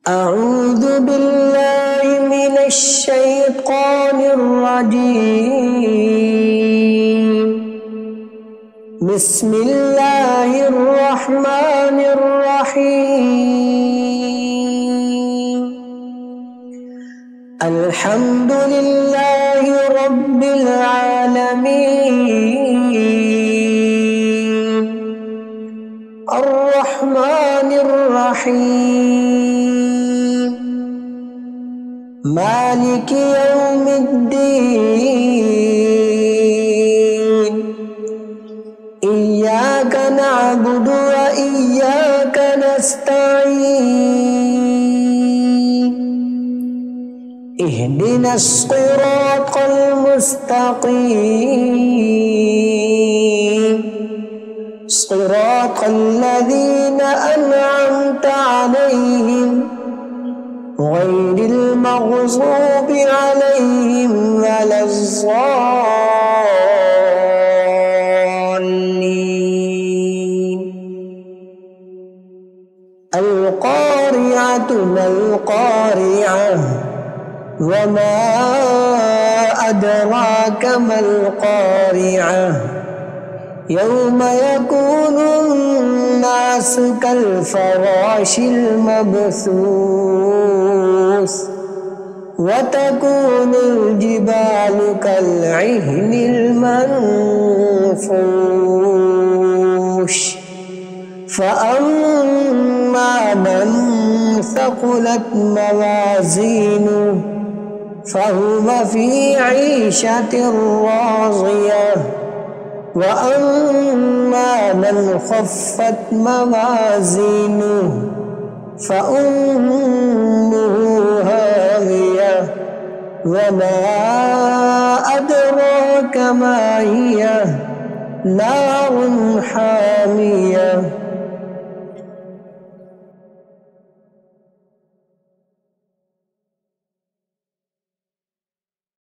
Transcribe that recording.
أعوذ بالله من الشيطان الرجيم. بسم الله الرحمن الرحيم. الحمد لله رب العالمين الرحمن الرحيم مالك يوم الدين. إياك نعبد وإياك نستعين. اهدنا الصراط المستقيم صراط الذين أنعمت عليهم غير المغضوب عليهم ولا الضالين. القارعة ما القارعة وما أدراك ما القارعة يوم يكون الناس كالفراش المبثوث وتكون الجبال كالعهن المنفوش. فأما من ثقلت موازينه فهو في عيشة راضية. وأما من خفت موازينه فأمه هاوية. وما أدراك ما هي نار حامية.